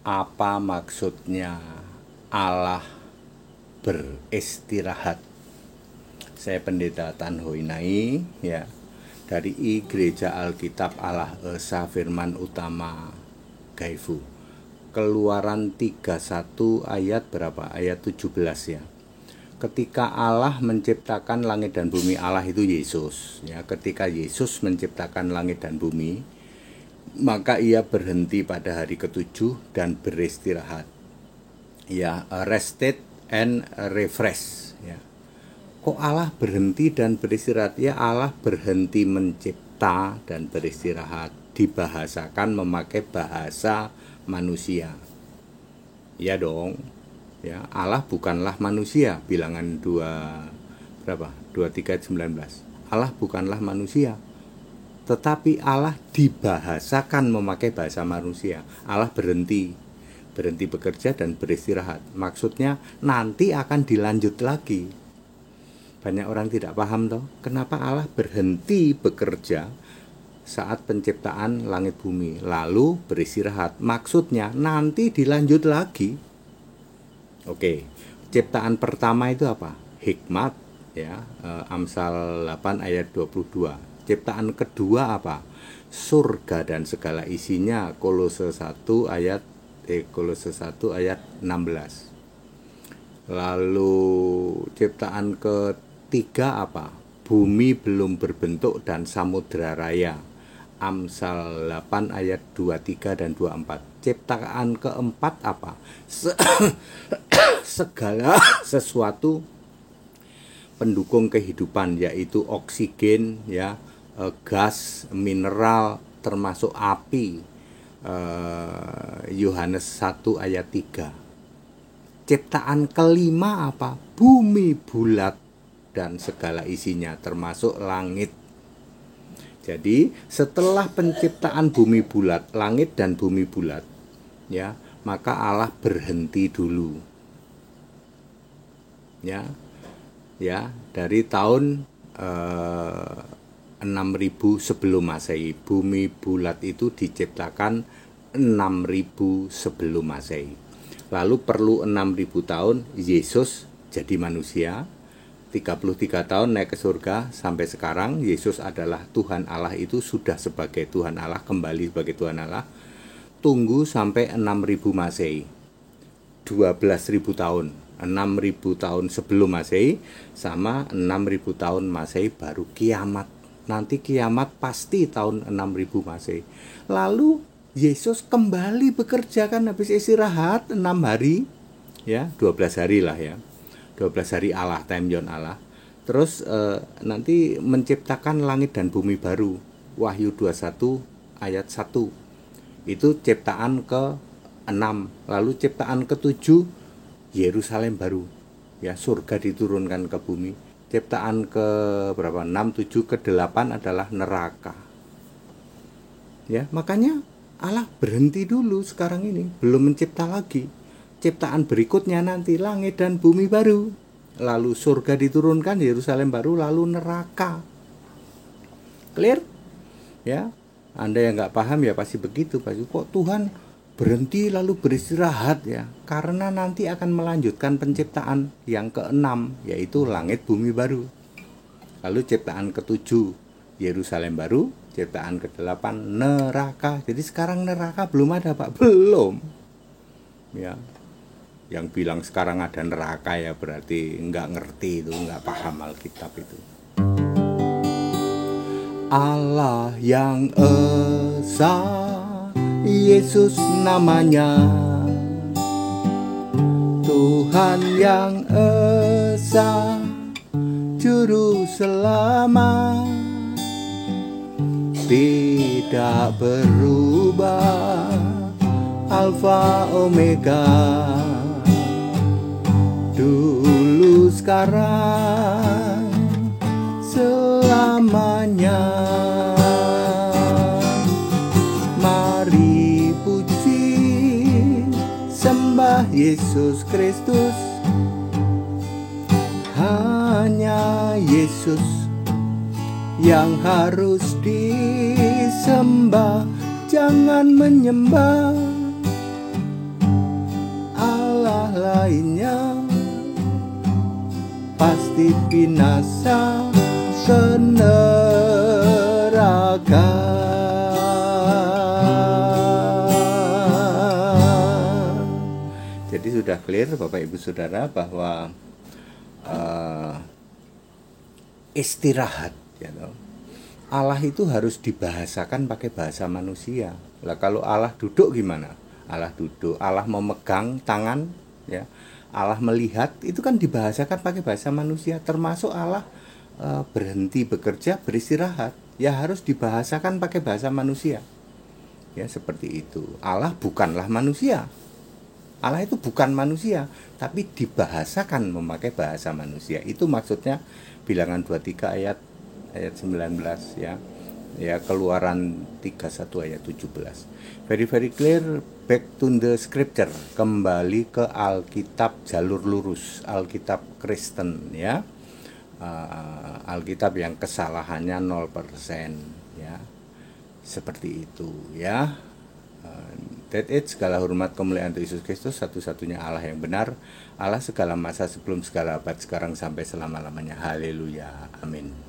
Apa maksudnya Allah beristirahat? Saya Pendeta Tan Hoinai ya, dari Gereja Alkitab Allah Esa Firman Utama Gaifu. Keluaran 31 ayat berapa? Ayat 17 ya. Ketika Allah menciptakan langit dan bumi, Allah itu Yesus ya. Ketika Yesus menciptakan langit dan bumi, maka ia berhenti pada hari ketujuh dan beristirahat. Ya, rested and refresh ya. Kok Allah berhenti dan beristirahat? Ya, Allah berhenti mencipta dan beristirahat. Dibahasakan memakai bahasa manusia. Ya dong. Ya, Allah bukanlah manusia. Bilangan 23:19. Allah bukanlah manusia. Tetapi Allah dibahasakan memakai bahasa manusia. Allah berhenti bekerja dan beristirahat. Maksudnya nanti akan dilanjut lagi. Banyak orang tidak paham toh, kenapa Allah berhenti bekerja saat penciptaan langit bumi lalu beristirahat. Maksudnya nanti dilanjut lagi. Oke, ciptaan pertama itu apa? Hikmat ya, Amsal 8 ayat 22. Ciptaan kedua apa? Surga dan segala isinya, Kolose 1 ayat 16. Lalu ciptaan ketiga apa? Bumi belum berbentuk dan samudra raya, Amsal 8 ayat 23 dan 24. Ciptaan keempat apa? Segala sesuatu pendukung kehidupan, yaitu oksigen ya, gas, mineral, termasuk api, Yohanes 1 ayat 3. Ciptaan kelima apa? Bumi bulat dan segala isinya, termasuk langit. Jadi setelah penciptaan bumi bulat, langit dan bumi bulat ya, maka Allah berhenti dulu ya dari tahun 6000 sebelum Masehi. Bumi bulat itu diciptakan 6000 sebelum Masehi. Lalu perlu 6000 tahun Yesus jadi manusia, 33 tahun naik ke surga. Sampai sekarang Yesus adalah Tuhan Allah, itu sudah sebagai Tuhan Allah, kembali sebagai Tuhan Allah. Tunggu sampai 6000 Masehi, 12.000 tahun. 6.000 tahun sebelum Masehi sama 6.000 tahun Masehi baru kiamat. Nanti kiamat pasti tahun 6.000 Masehi. Lalu Yesus kembali bekerja kan, habis istirahat 6 hari ya, 12 hari lah ya. 12 hari Allah, time zone Allah. Terus nanti menciptakan langit dan bumi baru, Wahyu 21 ayat 1. Itu ciptaan ke-6. Lalu ciptaan ke-7 Yerusalem baru ya, surga diturunkan ke bumi. Ciptaan ke berapa? 6, 7, ke-8 adalah neraka. Ya, makanya Allah berhenti dulu sekarang ini, belum mencipta lagi. Ciptaan berikutnya nanti langit dan bumi baru, lalu surga diturunkan, Yerusalem baru, lalu neraka. Clear? Ya, Anda yang nggak paham ya pasti begitu, pasti kok Tuhan berhenti lalu beristirahat ya, karena nanti akan melanjutkan penciptaan yang ke-6, yaitu langit bumi baru. Lalu ciptaan ke-7 Yerusalem baru, ciptaan ke-8 neraka. Jadi sekarang neraka belum ada Pak, belum. Ya, yang bilang sekarang ada neraka ya berarti nggak ngerti itu, nggak paham Alkitab itu. Allah yang esa, Yesus namanya, Tuhan yang esa, Juru Selamat, tidak berubah, Alfa Omega, dulu sekarang selamanya. Mari puji sembah Yesus Kristus, hanya Yesus yang harus disembah. Jangan menyembah pasti binasa ke neraka. Jadi sudah clear Bapak Ibu Saudara bahwa istirahat ya toh. Allah itu harus dibahasakan pakai bahasa manusia. Lah kalau Allah duduk gimana? Allah duduk, Allah memegang tangan ya. Allah melihat itu kan dibahasakan pakai bahasa manusia, termasuk Allah berhenti bekerja, beristirahat, ya harus dibahasakan pakai bahasa manusia. Ya seperti itu. Allah bukanlah manusia. Allah itu bukan manusia, tapi dibahasakan memakai bahasa manusia. Itu maksudnya Bilangan 23 ayat 19 ya. Ya, Keluaran 31 ayat 17. Very clear, back to the scripture, kembali ke Alkitab jalur lurus, Alkitab Kristen ya. Alkitab yang kesalahannya 0% ya. Seperti itu ya. That it, segala hormat kemuliaan untuk Yesus Kristus, satu-satunya Allah yang benar, Allah segala masa sebelum segala abad, sekarang sampai selama-lamanya. Haleluya, amin.